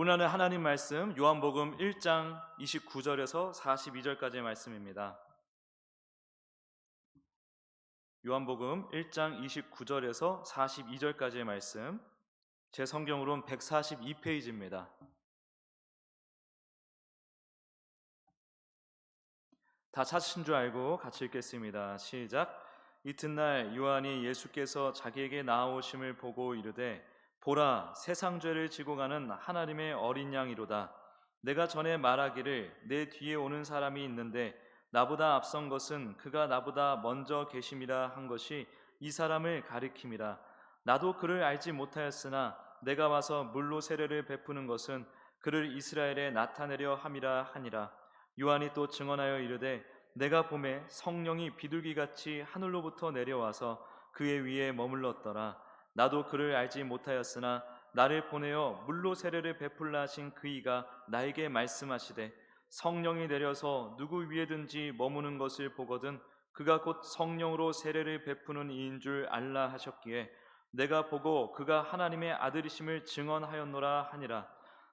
오늘 하는 하나님 말씀 요한복음 1장 29절에서 42절까지의 말씀입니다. 요한복음 1장 29절에서 42절까지의 말씀, 제 성경으로는 142페이지입니다. 다 찾으신 줄 알고 같이 읽겠습니다. 시작. 이튿날 요한이 예수께서 자기에게 나아오심을 보고 이르되 보라, 세상 죄를 지고 가는 하나님의 어린 양이로다. 내가 전에 말하기를 내 뒤에 오는 사람이 있는데 나보다 앞선 것은 그가 나보다 먼저 계심이라 한 것이 이 사람을 가리킴이라. 나도 그를 알지 못하였으나 내가 와서 물로 세례를 베푸는 것은 그를 이스라엘에 나타내려 함이라 하니라. 요한이 또 증언하여 이르되 내가 보매 성령이 비둘기같이 하늘로부터 내려와서 그의 위에 머물렀더라. 나도 그를 알지 못하였으나 나를 보내어 물로 세례를 베풀라 하신 그이가 나에게 말씀하시되 성령이 내려서 누구 위에든지 머무는 것을 보거든 그가 곧 성령으로 세례를 베푸는 이인 줄 알라 하셨기에 내가 보고 그가 하나님의 아들이심을 증언하였노라 하니라.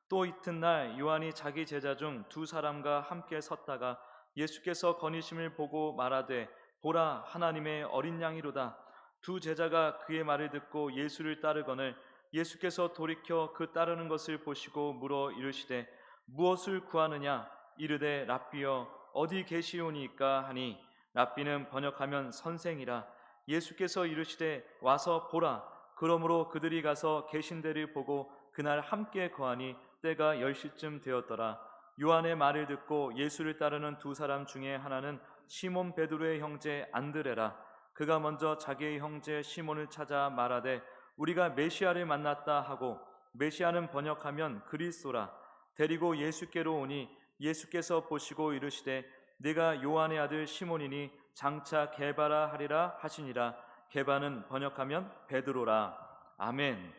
또 이튿날 요한이 자기 제자 중 두 사람과 함께 섰다가 예수께서 거니심을 보고 말하되 보라, 하나님의 어린 양이로다. 두 제자가 그의 말을 듣고 예수를 따르거늘 예수께서 돌이켜 그 따르는 것을 보시고 물어 이르시되 무엇을 구하느냐? 이르되 랍비여 어디 계시오니까 하니 랍비는 번역하면 선생이라. 예수께서 이르시되 와서 보라. 그러므로 그들이 가서 계신 데를 보고 그날 함께 거하니 때가 10시쯤 되었더라. 요한의 말을 듣고 예수를 따르는 두 사람 중에 하나는 시몬 베드로의 형제 안드레라. 그가 먼저 자기의 형제 시몬을 찾아 말하되 우리가 메시아를 만났다 하고, 메시아는 번역하면 그리스도라. 데리고 예수께로 오니 예수께서 보시고 이르시되 네가 요한의 아들 시몬이니 장차 게바라 하리라 하시니라. 게바는 번역하면 베드로라. 아멘.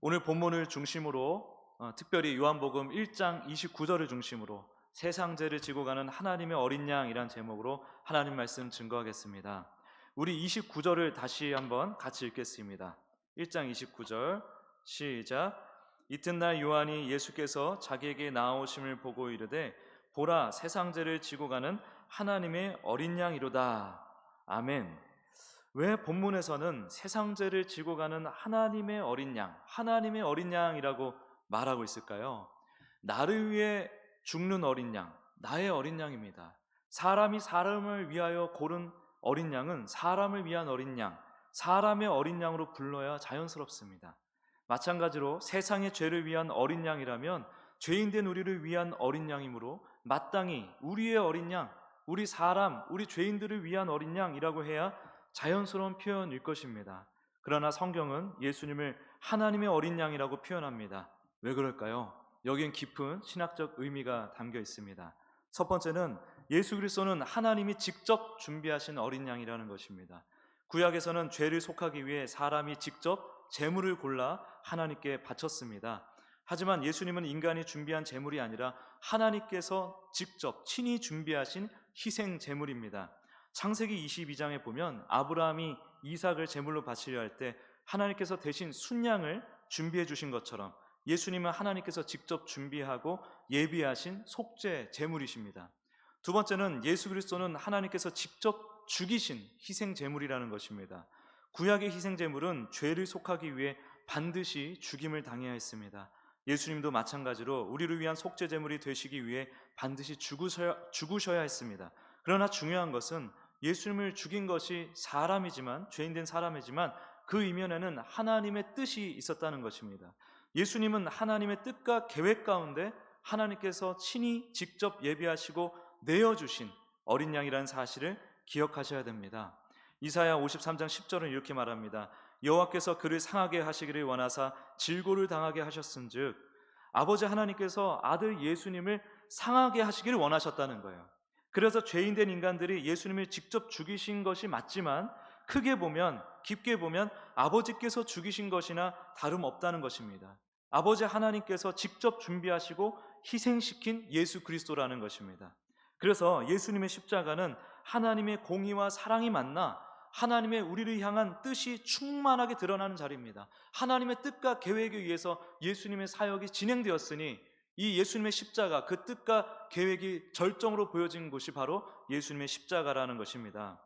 오늘 본문을 중심으로 특별히 요한복음 1장 29절을 중심으로 세상 죄를 지고 가는 하나님의 어린 양이란 제목으로 하나님 말씀 증거하겠습니다. 우리 29절을 다시 한번 같이 읽겠습니다. 1장 29절 시작. 이튿날 요한이 예수께서 자기에게 나아오심을 보고 이르되 보라, 세상 죄를 지고 가는 하나님의 어린 양이로다. 아멘. 왜 본문에서는 세상 죄를 지고 가는 하나님의 어린 양, 하나님의 어린 양이라고 말하고 있을까요? 나를 위해 죽는 어린 양, 나의 어린 양입니다. 사람이 사람을 위하여 고른 어린 양은 사람을 위한 어린 양, 사람의 어린 양으로 불러야 자연스럽습니다. 마찬가지로 세상의 죄를 위한 어린 양이라면 죄인된 우리를 위한 어린 양이므로 마땅히 우리의 어린 양, 우리 사람, 우리 죄인들을 위한 어린 양이라고 해야 자연스러운 표현일 것입니다. 그러나 성경은 예수님을 하나님의 어린 양이라고 표현합니다. 왜 그럴까요? 여기엔 깊은 신학적 의미가 담겨 있습니다. 첫 번째는 예수 그리스도는 하나님이 직접 준비하신 어린 양이라는 것입니다. 구약에서는 죄를 속하기 위해 사람이 직접 제물을 골라 하나님께 바쳤습니다. 하지만 예수님은 인간이 준비한 제물이 아니라 하나님께서 직접 친히 준비하신 희생 제물입니다. 창세기 22장에 보면 아브라함이 이삭을 제물로 바치려 할 때 하나님께서 대신 순양을 준비해 주신 것처럼 예수님은 하나님께서 직접 준비하고 예비하신 속죄 제물이십니다. 두 번째는 예수 그리스도는 하나님께서 직접 죽이신 희생 제물이라는 것입니다. 구약의 희생 제물은 죄를 속하기 위해 반드시 죽임을 당해야 했습니다. 예수님도 마찬가지로 우리를 위한 속죄 제물이 되시기 위해 반드시 죽으셔야 했습니다. 그러나 중요한 것은 예수님을 죽인 것이 사람이지만, 죄인된 사람이지만 그 이면에는 하나님의 뜻이 있었다는 것입니다. 예수님은 하나님의 뜻과 계획 가운데 하나님께서 친히 직접 예비하시고 내어주신 어린 양이라는 사실을 기억하셔야 됩니다. 이사야 53장 10절은 이렇게 말합니다. 여호와께서 그를 상하게 하시기를 원하사 질고를 당하게 하셨은즉, 아버지 하나님께서 아들 예수님을 상하게 하시기를 원하셨다는 거예요. 그래서 죄인된 인간들이 예수님을 직접 죽이신 것이 맞지만 크게 보면, 깊게 보면 아버지께서 죽이신 것이나 다름없다는 것입니다. 아버지 하나님께서 직접 준비하시고 희생시킨 예수 그리스도라는 것입니다. 그래서 예수님의 십자가는 하나님의 공의와 사랑이 만나 하나님의 우리를 향한 뜻이 충만하게 드러나는 자리입니다. 하나님의 뜻과 계획에 의해서 예수님의 사역이 진행되었으니 이 예수님의 십자가, 그 뜻과 계획이 절정으로 보여진 곳이 바로 예수님의 십자가라는 것입니다.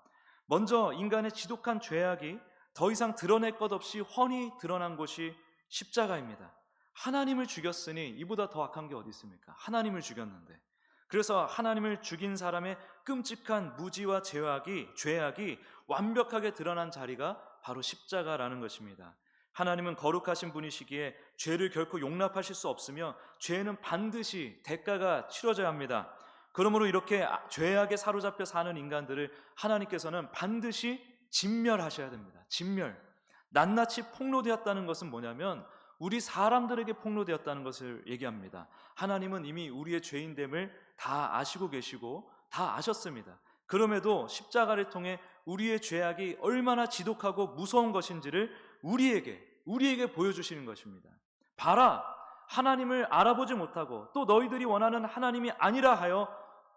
먼저 인간의 지독한 죄악이 더 이상 드러낼 것 없이 훤히 드러난 곳이 십자가입니다. 하나님을 죽였으니 이보다 더 악한 게 어디 있습니까? 하나님을 죽였는데. 그래서 하나님을 죽인 사람의 끔찍한 무지와 죄악이 완벽하게 드러난 자리가 바로 십자가라는 것입니다. 하나님은 거룩하신 분이시기에 죄를 결코 용납하실 수 없으며 죄는 반드시 대가가 치러져야 합니다. 그러므로 이렇게 죄악에 사로잡혀 사는 인간들을 하나님께서는 반드시 진멸하셔야 됩니다. 진멸. 낱낱이 폭로되었다는 것은 뭐냐면 우리 사람들에게 폭로되었다는 것을 얘기합니다. 하나님은 이미 우리의 죄인됨을 다 아시고 계시고 다 아셨습니다. 그럼에도 십자가를 통해 우리의 죄악이 얼마나 지독하고 무서운 것인지를 우리에게 보여주시는 것입니다. 봐라, 하나님을 알아보지 못하고 또 너희들이 원하는 하나님이 아니라 하여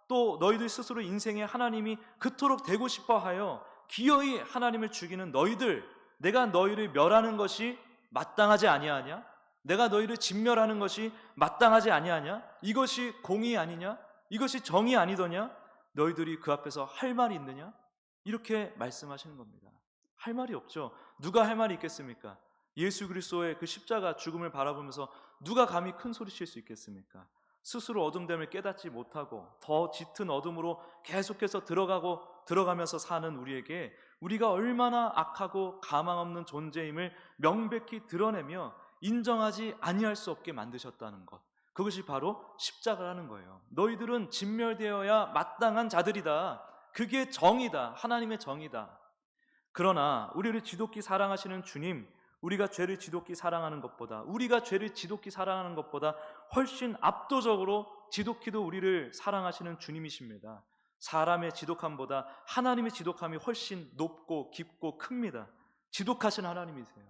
또 너희들 스스로 인생에 하나님이 그토록 되고 싶어 하여 기어이 하나님을 죽이는 너희들, 내가 너희를 멸하는 것이 마땅하지 아니하냐? 내가 너희를 진멸하는 것이 마땅하지 아니하냐? 이것이 공의 아니냐? 이것이 정의 아니더냐? 너희들이 그 앞에서 할 말이 있느냐? 이렇게 말씀하시는 겁니다. 할 말이 없죠. 누가 할 말이 있겠습니까? 예수 그리스도의 그 십자가 죽음을 바라보면서 누가 감히 큰 소리 칠 수 있겠습니까? 스스로 어둠됨을 깨닫지 못하고 더 짙은 어둠으로 계속해서 들어가면서 사는 우리에게 우리가 얼마나 악하고 가망 없는 존재임을 명백히 드러내며 인정하지 아니할 수 없게 만드셨다는 것, 그것이 바로 십자가라는 거예요. 너희들은 진멸되어야 마땅한 자들이다. 그게 정이다. 하나님의 정이다. 그러나 우리를 지독히 사랑하시는 주님, 우리가 죄를 지독히 사랑하는 것보다 훨씬 압도적으로 지독히도 우리를 사랑하시는 주님이십니다. 사람의 지독함보다 하나님의 지독함이 훨씬 높고 깊고 큽니다. 지독하신 하나님이세요.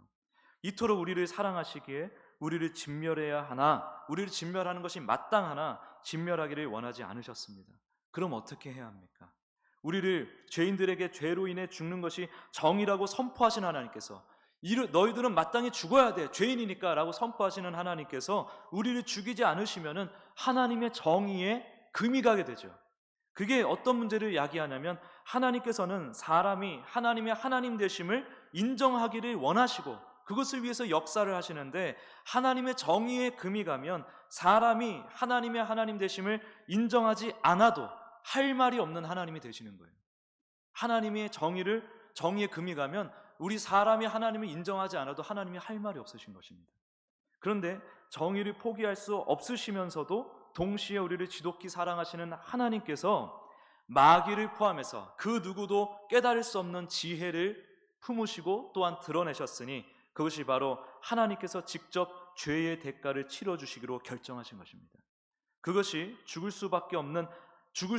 이토록 우리를 사랑하시기에 우리를 진멸해야 하나, 우리를 진멸하는 것이 마땅하나 진멸하기를 원하지 않으셨습니다. 그럼 어떻게 해야 합니까? 우리를 죄인들에게 죄로 인해 죽는 것이 정의라고 선포하신 하나님께서, 너희들은 마땅히 죽어야 돼, 죄인이니까 라고 선포하시는 하나님께서 우리를 죽이지 않으시면은 하나님의 정의에 금이 가게 되죠. 그게 어떤 문제를 야기하냐면 하나님께서는 사람이 하나님의 하나님 되심을 인정하기를 원하시고 그것을 위해서 역사를 하시는데, 하나님의 정의에 금이 가면 사람이 하나님의 하나님 되심을 인정하지 않아도 할 말이 없는 하나님이 되시는 거예요. 하나님의 정의에 금이 가면 우리 사람이 하나님을 인정하지 않아도 하나님이 할 말이 없으신 것입니다. 그런데 정의를 포기할 수 없으시면서도 동시에 우리를 지독히 사랑하시는 하나님께서 마귀를 포함해서 그 누구도 깨달을 수 없는 지혜를 품으시고 또한 드러내셨으니 그것이 바로 하나님께서 직접 죄의 대가를 치러주시기로 결정하신 것입니다. 그것이 죽을 수밖에 없는, 결코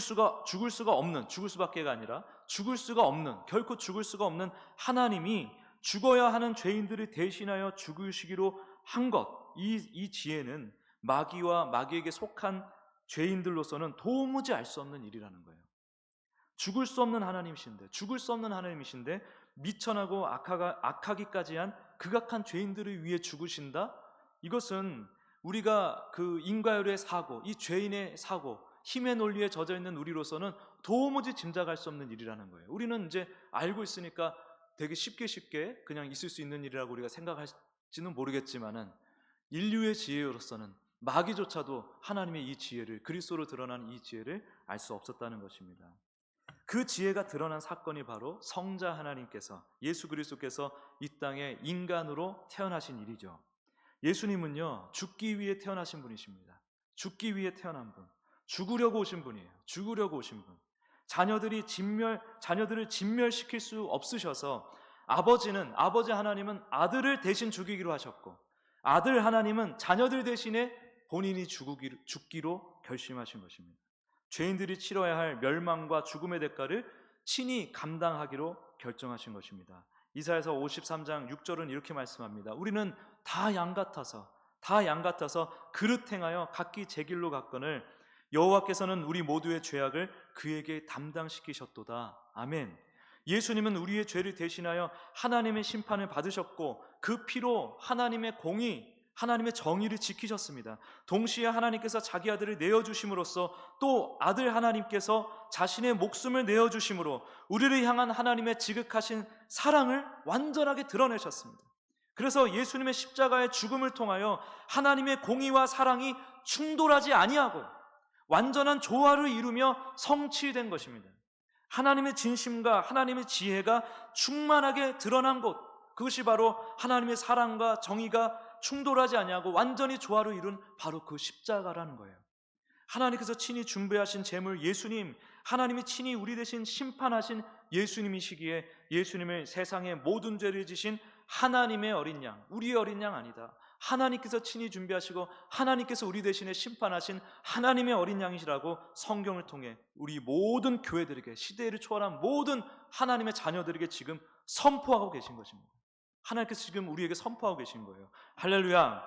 죽을 수가 없는 하나님이 죽어야 하는 죄인들을 대신하여 죽으시기로 한 것, 이 지혜는 마귀와 마귀에게 속한 죄인들로서는 도무지 알 수 없는 일이라는 거예요. 죽을 수 없는 하나님이신데 미천하고 악하기까지 한 극악한 죄인들을 위해 죽으신다? 이것은 우리가 그 인과율의 사고, 이 죄인의 사고, 힘의 논리에 젖어 있는 우리로서는 도무지 짐작할 수 없는 일이라는 거예요. 우리는 이제 알고 있으니까 되게 쉽게 그냥 있을 수 있는 일이라고 우리가 생각할지는 모르겠지만은 인류의 지혜로서는 마귀조차도 하나님의 이 지혜를, 그리스도로 드러난 이 지혜를 알 수 없었다는 것입니다. 그 지혜가 드러난 사건이 바로 성자 하나님께서, 예수 그리스도께서 이 땅에 인간으로 태어나신 일이죠. 예수님은요, 죽기 위해 태어나신 분이십니다. 죽기 위해 태어난 분, 죽으려고 오신 분이에요. 자녀들을 진멸시킬 수 없으셔서 아버지 하나님은 아들을 대신 죽이기로 하셨고, 아들 하나님은 자녀들 대신에 본인이 죽기로 결심하신 것입니다. 죄인들이 치러야 할 멸망과 죽음의 대가를 친히 감당하기로 결정하신 것입니다. 이사야서 53장 6절은 이렇게 말씀합니다. 우리는 다 양 같아서 그릇 행하여 각기 제 길로 갔거늘 여호와께서는 우리 모두의 죄악을 그에게 담당시키셨도다. 아멘. 예수님은 우리의 죄를 대신하여 하나님의 심판을 받으셨고 그 피로 하나님의 공의, 하나님의 정의를 지키셨습니다. 동시에 하나님께서 자기 아들을 내어주심으로써 또 아들 하나님께서 자신의 목숨을 내어주심으로 우리를 향한 하나님의 지극하신 사랑을 완전하게 드러내셨습니다. 그래서 예수님의 십자가의 죽음을 통하여 하나님의 공의와 사랑이 충돌하지 아니하고 완전한 조화를 이루며 성취된 것입니다. 하나님의 진심과 하나님의 지혜가 충만하게 드러난 곳, 그것이 바로 하나님의 사랑과 정의가 충돌하지 아니하고 완전히 조화를 이룬 바로 그 십자가라는 거예요. 하나님께서 친히 준비하신 제물 예수님, 하나님이 친히 우리 대신 심판하신 예수님이시기에 예수님을 세상의 모든 죄를 지신 하나님의 어린 양, 우리의 어린 양 아니다. 하나님께서 친히 준비하시고 하나님께서 우리 대신에 심판하신 하나님의 어린 양이시라고 성경을 통해 우리 모든 교회들에게, 시대를 초월한 모든 하나님의 자녀들에게 지금 선포하고 계신 것입니다. 하나님께서 지금 우리에게 선포하고 계신 거예요. 할렐루야.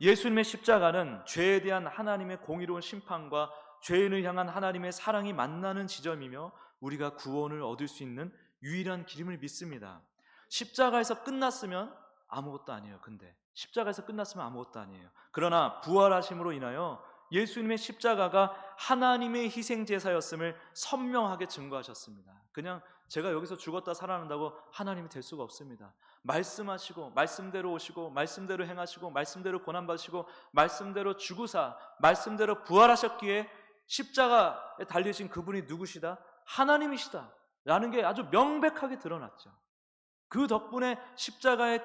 예수님의 십자가는 죄에 대한 하나님의 공의로운 심판과 죄인을 향한 하나님의 사랑이 만나는 지점이며 우리가 구원을 얻을 수 있는 유일한 길임을 믿습니다. 십자가에서 끝났으면 아무것도 아니에요. 근데 십자가에서 끝났으면 아무것도 아니에요. 그러나 부활하심으로 인하여 예수님의 십자가가 하나님의 희생제사였음을 선명하게 증거하셨습니다. 그냥 제가 여기서 죽었다 살아난다고 하나님이 될 수가 없습니다. 말씀하시고 말씀대로 오시고 말씀대로 행하시고 말씀대로 고난받으시고 말씀대로 죽으사 말씀대로 부활하셨기에 십자가에 달리신 그분이 누구시다? 하나님이시다 라는 게 아주 명백하게 드러났죠. 그 덕분에 십자가의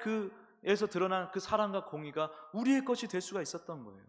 에서 드러난 그 사랑과 공의가 우리의 것이 될 수가 있었던 거예요.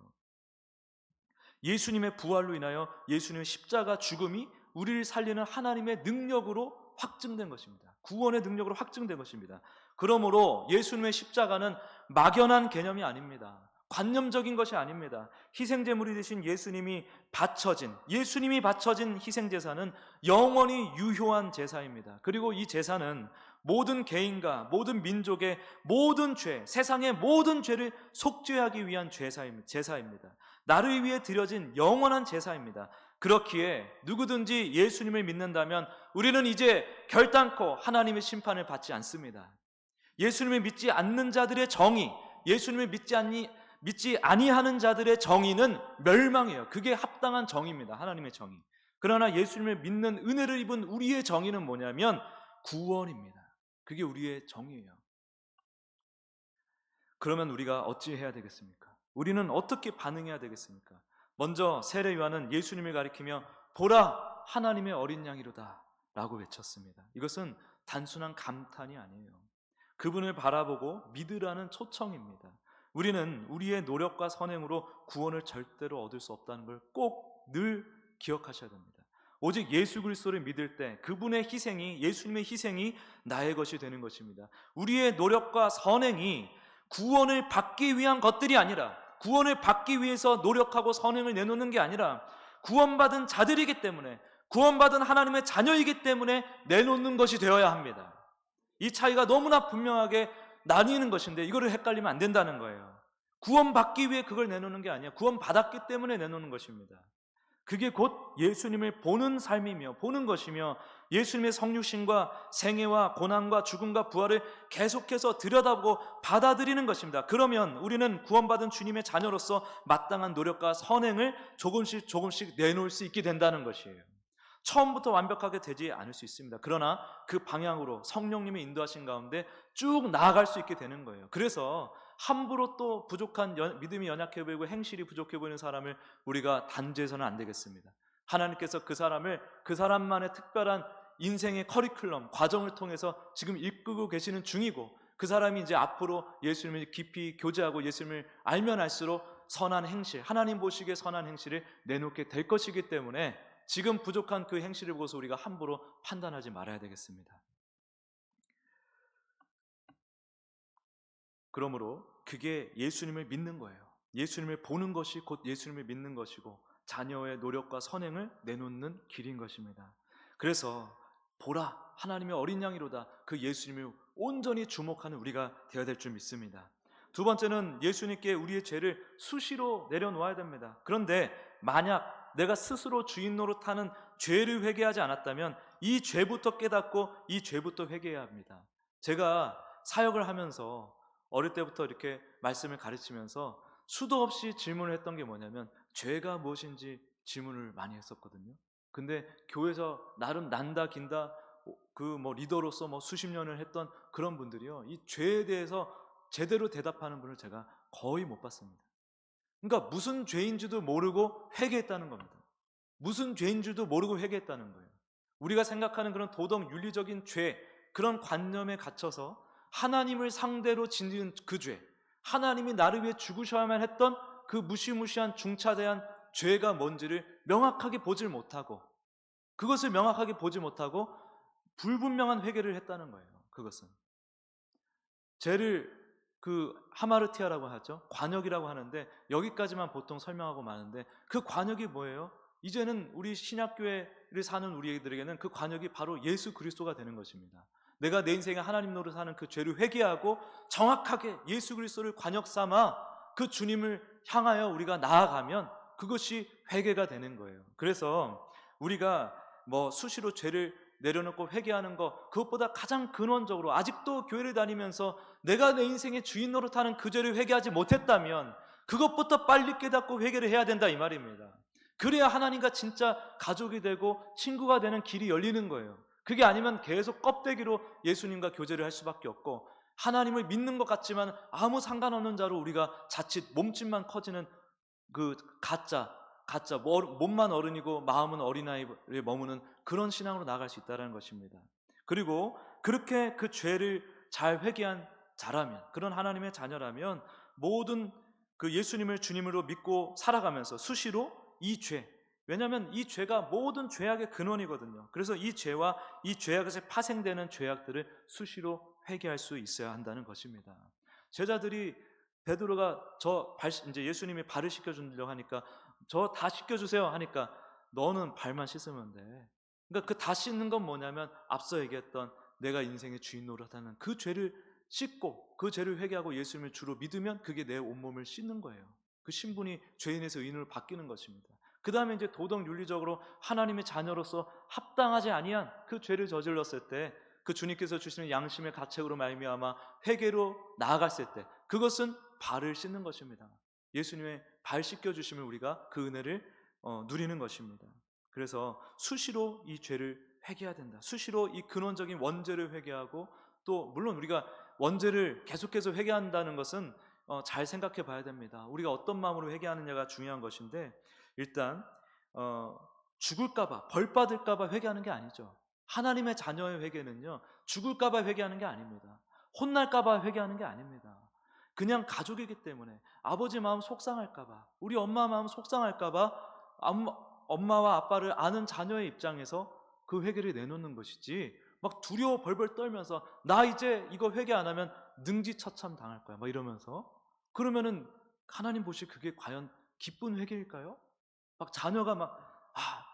예수님의 부활로 인하여 예수님의 십자가 죽음이 우리를 살리는 하나님의 능력으로 확증된 것입니다. 구원의 능력으로 확증된 것입니다. 그러므로 예수님의 십자가는 막연한 개념이 아닙니다. 관념적인 것이 아닙니다. 희생제물이 되신 예수님이 바쳐진 희생제사는 영원히 유효한 제사입니다. 그리고 이 제사는 모든 개인과 모든 민족의 모든 죄, 세상의 모든 죄를 속죄하기 위한 제사입니다. 나를 위해 드려진 영원한 제사입니다. 그렇기에 누구든지 예수님을 믿는다면 우리는 이제 결단코 하나님의 심판을 받지 않습니다. 예수님을 믿지 않는 자들의 정의, 예수님을 믿지 아니하는 자들의 정의는 멸망이에요. 그게 합당한 정의입니다. 하나님의 정의. 그러나 예수님을 믿는 은혜를 입은 우리의 정의는 뭐냐면 구원입니다. 그게 우리의 정의예요. 그러면 우리가 어찌 해야 되겠습니까? 우리는 어떻게 반응해야 되겠습니까? 먼저 세례 요한은 예수님을 가리키며 보라 하나님의 어린 양이로다 라고 외쳤습니다. 이것은 단순한 감탄이 아니에요. 그분을 바라보고 믿으라는 초청입니다. 우리는 우리의 노력과 선행으로 구원을 절대로 얻을 수 없다는 걸 꼭 늘 기억하셔야 됩니다. 오직 예수 그리스도를 믿을 때 그분의 희생이, 예수님의 희생이 나의 것이 되는 것입니다. 우리의 노력과 선행이 구원을 받기 위한 것들이 아니라, 구원을 받기 위해서 노력하고 선행을 내놓는 게 아니라 구원받은 자들이기 때문에, 구원받은 하나님의 자녀이기 때문에 내놓는 것이 되어야 합니다. 이 차이가 너무나 분명하게 나뉘는 것인데 이거를 헷갈리면 안 된다는 거예요. 구원받기 위해 그걸 내놓는 게 아니에요. 구원받았기 때문에 내놓는 것입니다. 그게 곧 예수님을 보는 삶이며 보는 것이며 예수님의 성육신과 생애와 고난과 죽음과 부활을 계속해서 들여다보고 받아들이는 것입니다. 그러면 우리는 구원받은 주님의 자녀로서 마땅한 노력과 선행을 조금씩 내놓을 수 있게 된다는 것이에요. 처음부터 완벽하게 되지 않을 수 있습니다. 그러나 그 방향으로 성령님의 인도하신 가운데 쭉 나아갈 수 있게 되는 거예요. 그래서 함부로 또 부족한 믿음이 연약해 보이고 행실이 부족해 보이는 사람을 우리가 단죄해서는 안 되겠습니다. 하나님께서 그 사람만의 특별한 인생의 커리큘럼, 과정을 통해서 지금 이끌고 계시는 중이고, 그 사람이 이제 앞으로 예수님을 깊이 교제하고 예수님을 알면 알수록 선한 행실, 하나님 보시기에 선한 행실을 내놓게 될 것이기 때문에 지금 부족한 그 행실을 보고서 우리가 함부로 판단하지 말아야 되겠습니다. 그러므로 그게 예수님을 믿는 거예요. 예수님을 보는 것이 곧 예수님을 믿는 것이고 자녀의 노력과 선행을 내놓는 길인 것입니다. 그래서 보라 하나님의 어린 양이로다, 그 예수님을 온전히 주목하는 우리가 되어야 될 줄 믿습니다. 두 번째는 예수님께 우리의 죄를 수시로 내려놓아야 됩니다. 그런데 만약 내가 스스로 주인 노릇하는 죄를 회개하지 않았다면 이 죄부터 깨닫고 이 죄부터 회개해야 합니다. 제가 사역을 하면서 어릴 때부터 이렇게 말씀을 가르치면서 수도 없이 질문을 했던 게 뭐냐면 죄가 무엇인지 질문을 많이 했었거든요. 근데 교회에서 나름 난다 긴다 그 뭐 리더로서 뭐 수십 년을 했던 그런 분들이요, 이 죄에 대해서 제대로 대답하는 분을 제가 거의 못 봤습니다. 그러니까 무슨 죄인지도 모르고 회개했다는 겁니다. 무슨 죄인 줄도 모르고 회개했다는 거예요. 우리가 생각하는 그런 도덕 윤리적인 죄, 그런 관념에 갇혀서 하나님을 상대로 짓는 그 죄, 하나님이 나를 위해 죽으셔야만 했던 그 무시무시한 중차대한 죄가 뭔지를 명확하게 보질 못하고, 그것을 명확하게 보지 못하고 불분명한 회개를 했다는 거예요. 그것은 죄를 그 하마르티아라고 하죠. 관역이라고 하는데 여기까지만 보통 설명하고 마는데 그 관역이 뭐예요? 이제는 우리 신약교회를 사는 우리들에게는 그 관역이 바로 예수 그리스도가 되는 것입니다. 내가 내 인생에 하나님 노릇 하는 그 죄를 회개하고 정확하게 예수 그리스도를 관역 삼아 그 주님을 향하여 우리가 나아가면 그것이 회개가 되는 거예요. 그래서 우리가 뭐 수시로 죄를 내려놓고 회개하는 것, 그것보다 가장 근원적으로 아직도 교회를 다니면서 내가 내 인생의 주인 노릇하는 그 죄를 회개하지 못했다면 그것부터 빨리 깨닫고 회개를 해야 된다 이 말입니다. 그래야 하나님과 진짜 가족이 되고 친구가 되는 길이 열리는 거예요. 그게 아니면 계속 껍데기로 예수님과 교제를 할 수밖에 없고 하나님을 믿는 것 같지만 아무 상관없는 자로 우리가 자칫 몸집만 커지는 그 가짜 몸만 어른이고 마음은 어린아이에 머무는 그런 신앙으로 나아갈 수 있다는 것입니다. 그리고 그렇게 그 죄를 잘 회개한 자라면, 그런 하나님의 자녀라면 모든 그 예수님을 주님으로 믿고 살아가면서 수시로 이 죄, 왜냐하면 이 죄가 모든 죄악의 근원이거든요. 그래서 이 죄와 이 죄악에서 파생되는 죄악들을 수시로 회개할 수 있어야 한다는 것입니다. 제자들이 베드로가 이제 예수님이 발을 씻겨주려고 하니까 저 다 씻겨주세요 하니까 너는 발만 씻으면 돼. 그러니까 그 다 씻는 건 뭐냐면 앞서 얘기했던 내가 인생의 주인 노릇하는 그 죄를 씻고 그 죄를 회개하고 예수님을 주로 믿으면 그게 내 온몸을 씻는 거예요. 그 신분이 죄인에서 의인으로 바뀌는 것입니다. 그 다음에 이제 도덕 윤리적으로 하나님의 자녀로서 합당하지 아니한 그 죄를 저질렀을 때 그 주님께서 주시는 양심의 가책으로 말미암아 회개로 나아갔을 때 그것은 발을 씻는 것입니다. 예수님의 발 씻겨주심을 우리가 그 은혜를 누리는 것입니다. 그래서 수시로 이 죄를 회개해야 된다. 수시로 이 근원적인 원죄를 회개하고, 또 물론 우리가 원죄를 계속해서 회개한다는 것은 잘 생각해 봐야 됩니다. 우리가 어떤 마음으로 회개하느냐가 중요한 것인데, 일단 죽을까봐, 벌 받을까봐 회개하는 게 아니죠. 하나님의 자녀의 회개는요, 죽을까봐 회개하는 게 아닙니다. 혼날까봐 회개하는 게 아닙니다. 그냥 가족이기 때문에 아버지 마음 속상할까봐, 우리 엄마 마음 속상할까봐 엄마와 아빠를 아는 자녀의 입장에서 그 회개를 내놓는 것이지, 막 두려워 벌벌 떨면서 나 이제 이거 회개 안 하면 능지처참 당할 거야 막 이러면서, 그러면은 하나님 보실 그게 과연 기쁜 회개일까요? 막 자녀가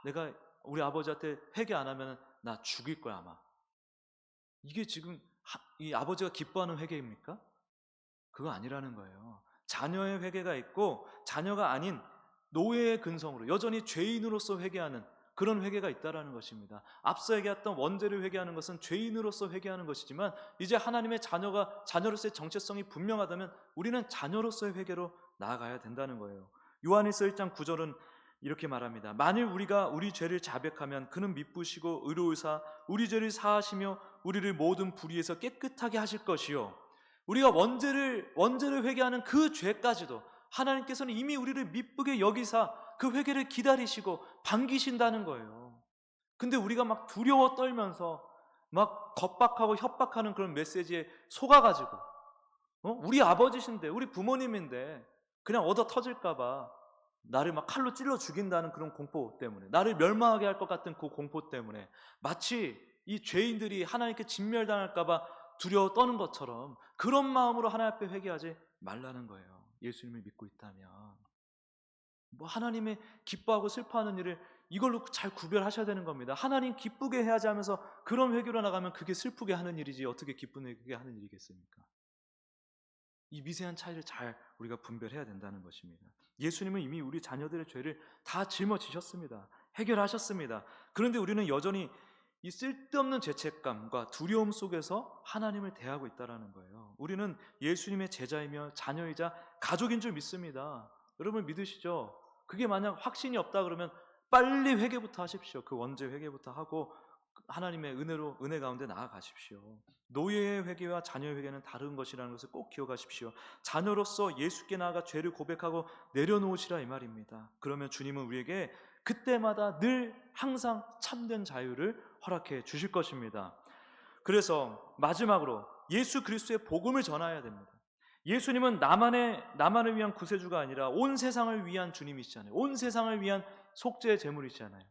내가 우리 아버지한테 회개 안 하면 나 죽일 거야 아마, 이게 지금 이 아버지가 기뻐하는 회개입니까? 그거 아니라는 거예요. 자녀의 회개가 있고 자녀가 아닌 노예의 근성으로 여전히 죄인으로서 회개하는 그런 회개가 있다라는 것입니다. 앞서 얘기했던 원죄를 회개하는 것은 죄인으로서 회개하는 것이지만, 이제 하나님의 자녀로서의 정체성이 분명하다면 우리는 자녀로서의 회개로 나아가야 된다는 거예요. 요한일서 1장 9절은 이렇게 말합니다. 만일 우리가 우리 죄를 자백하면 그는 미쁘시고 의로우사 우리 죄를 사하시며 우리를 모든 불의에서 깨끗하게 하실 것이요, 우리가 원죄를 회개하는 그 죄까지도 하나님께서는 이미 우리를 미쁘게 여기사 그 회개를 기다리시고 반기신다는 거예요. 근데 우리가 막 두려워 떨면서 막 겁박하고 협박하는 그런 메시지에 속아가지고 우리 아버지신데 우리 부모님인데 그냥 얻어 터질까봐 나를 막 칼로 찔러 죽인다는 그런 공포 때문에, 나를 멸망하게 할 것 같은 그 공포 때문에 마치 이 죄인들이 하나님께 진멸당할까봐 두려워 떠는 것처럼 그런 마음으로 하나님 앞에 회개하지 말라는 거예요. 예수님을 믿고 있다면 하나님의 기뻐하고 슬퍼하는 일을 이걸로 잘 구별하셔야 되는 겁니다. 하나님 기쁘게 해야지 하면서 그런 회개로 나가면 그게 슬프게 하는 일이지 어떻게 기쁘게 하는 일이겠습니까? 이 미세한 차이를 잘 우리가 분별해야 된다는 것입니다. 예수님은 이미 우리 자녀들의 죄를 다 짊어지셨습니다. 해결하셨습니다. 그런데 우리는 여전히 이 쓸데없는 죄책감과 두려움 속에서 하나님을 대하고 있다는 거예요. 우리는 예수님의 제자이며 자녀이자 가족인 줄 믿습니다. 여러분 믿으시죠? 그게 만약 확신이 없다 그러면 빨리 회개부터 하십시오. 그 원죄 회개부터 하고 하나님의 은혜 가운데 나아가십시오. 노예의 회개와 자녀의 회개는 다른 것이라는 것을 꼭 기억하십시오. 자녀로서 예수께 나아가 죄를 고백하고 내려놓으시라 이 말입니다. 그러면 주님은 우리에게 그때마다 늘 항상 참된 자유를 허락해 주실 것입니다. 그래서 마지막으로 예수 그리스도의 복음을 전해야 됩니다. 예수님은 나만을 위한 구세주가 아니라 온 세상을 위한 주님이시잖아요. 온 세상을 위한 속죄의 제물이시잖아요.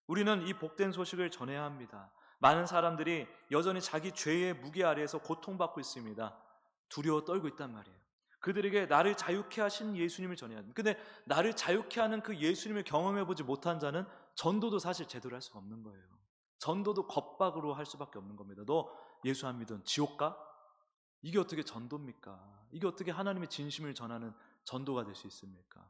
우리는 이 복된 소식을 전해야 합니다. 많은 사람들이 여전히 자기 죄의 무게 아래에서 고통받고 있습니다. 두려워 떨고 있단 말이에요. 그들에게 나를 자유케 하신 예수님을 전해야 합니다. 근데 나를 자유케 하는 그 예수님을 경험해보지 못한 자는 전도도 사실 제대로 할 수가 없는 거예요. 전도도 겁박으로 할 수밖에 없는 겁니다. 너 예수 안 믿으면 지옥 가? 이게 어떻게 전도입니까? 이게 어떻게 하나님의 진심을 전하는 전도가 될 수 있습니까?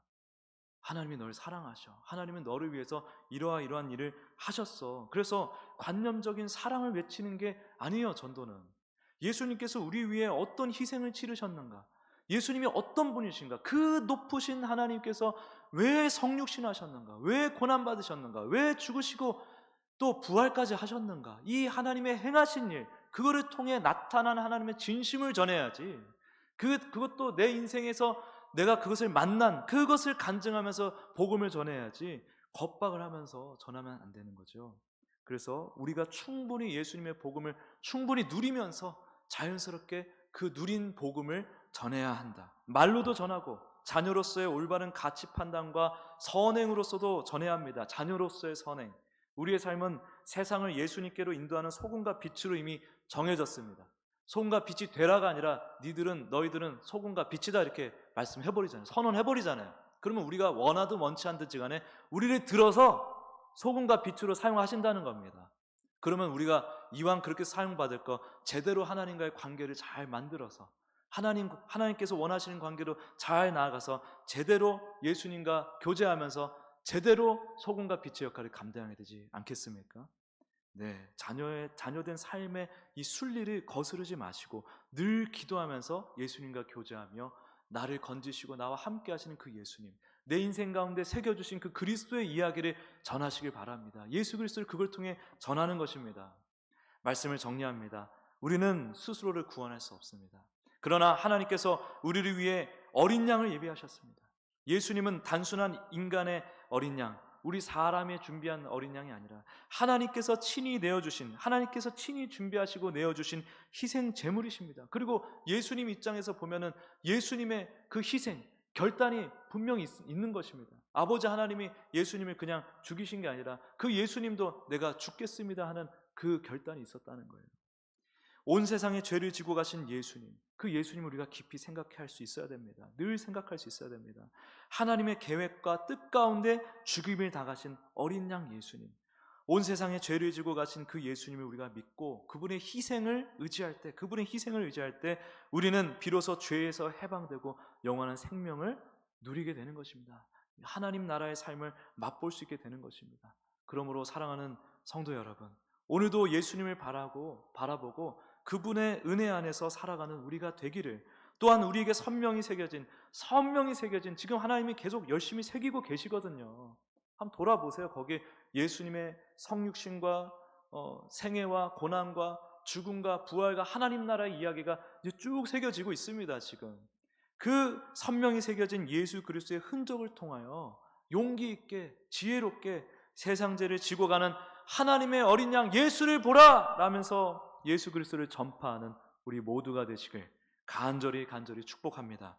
하나님이 너를 사랑하셔. 하나님은 너를 위해서 이러한 일을 하셨어. 그래서 관념적인 사랑을 외치는 게 아니에요, 전도는. 예수님께서 우리 위해 어떤 희생을 치르셨는가? 예수님이 어떤 분이신가? 그 높으신 하나님께서 왜 성육신 하셨는가? 왜 고난받으셨는가? 왜 죽으시고 또 부활까지 하셨는가? 이 하나님의 행하신 일, 그거를 통해 나타난 하나님의 진심을 전해야지. 그것도 내 인생에서 내가 그것을 만난, 그것을 간증하면서 복음을 전해야지 겁박을 하면서 전하면 안 되는 거죠. 그래서 우리가 충분히 예수님의 복음을 충분히 누리면서 자연스럽게 그 누린 복음을 전해야 한다. 말로도 전하고 자녀로서의 올바른 가치 판단과 선행으로서도 전해야 합니다. 자녀로서의 선행. 우리의 삶은 세상을 예수님께로 인도하는 소금과 빛으로 이미 정해졌습니다. 소금과 빛이 되라가 아니라 너희들은 소금과 빛이다 이렇게 말씀해버리잖아요. 선언해버리잖아요. 그러면 우리가 원하든 원치 않든지 간에 우리를 들어서 소금과 빛으로 사용하신다는 겁니다. 그러면 우리가 이왕 그렇게 사용받을 거 제대로 하나님과의 관계를 잘 만들어서 하나님께서 원하시는 관계로 잘 나아가서 제대로 예수님과 교제하면서 제대로 소금과 빛의 역할을 감당하게 되지 않겠습니까? 네, 자녀된 삶의 이 순리를 거스르지 마시고 늘 기도하면서 예수님과 교제하며 나를 건지시고 나와 함께 하시는 그 예수님, 내 인생 가운데 새겨주신 그 그리스도의 이야기를 전하시길 바랍니다. 예수 그리스도를 그걸 통해 전하는 것입니다. 말씀을 정리합니다. 우리는 스스로를 구원할 수 없습니다. 그러나 하나님께서 우리를 위해 어린 양을 예비하셨습니다. 예수님은 단순한 인간의 어린 양, 우리 사람이 준비한 어린 양이 아니라 하나님께서 친히 준비하시고 내어주신 희생 제물이십니다. 그리고 예수님 입장에서 보면은 예수님의 그 희생, 결단이 분명히 있는 것입니다. 아버지 하나님이 예수님을 그냥 죽이신 게 아니라 그 예수님도 내가 죽겠습니다 하는 그 결단이 있었다는 거예요. 온 세상의 죄를 지고 가신 예수님, 그 예수님을 우리가 깊이 생각할 수 있어야 됩니다. 늘 생각할 수 있어야 됩니다. 하나님의 계획과 뜻 가운데 죽임을 당하신 어린 양 예수님, 온 세상의 죄를 지고 가신 그 예수님을 우리가 믿고 그분의 희생을 의지할 때 우리는 비로소 죄에서 해방되고 영원한 생명을 누리게 되는 것입니다. 하나님 나라의 삶을 맛볼 수 있게 되는 것입니다. 그러므로 사랑하는 성도 여러분, 오늘도 예수님을 바라보고 그분의 은혜 안에서 살아가는 우리가 되기를, 또한 우리에게 선명히 새겨진 지금 하나님이 계속 열심히 새기고 계시거든요. 한번 돌아보세요. 거기에 예수님의 성육신과 생애와 고난과 죽음과 부활과 하나님 나라의 이야기가 이제 쭉 새겨지고 있습니다. 지금 그 선명히 새겨진 예수 그리스도의 흔적을 통하여 용기 있게 지혜롭게 세상 죄를 지고 가는 하나님의 어린 양 예수를 보라 라면서 예수 그리스도를 전파하는 우리 모두가 되시길 간절히 축복합니다.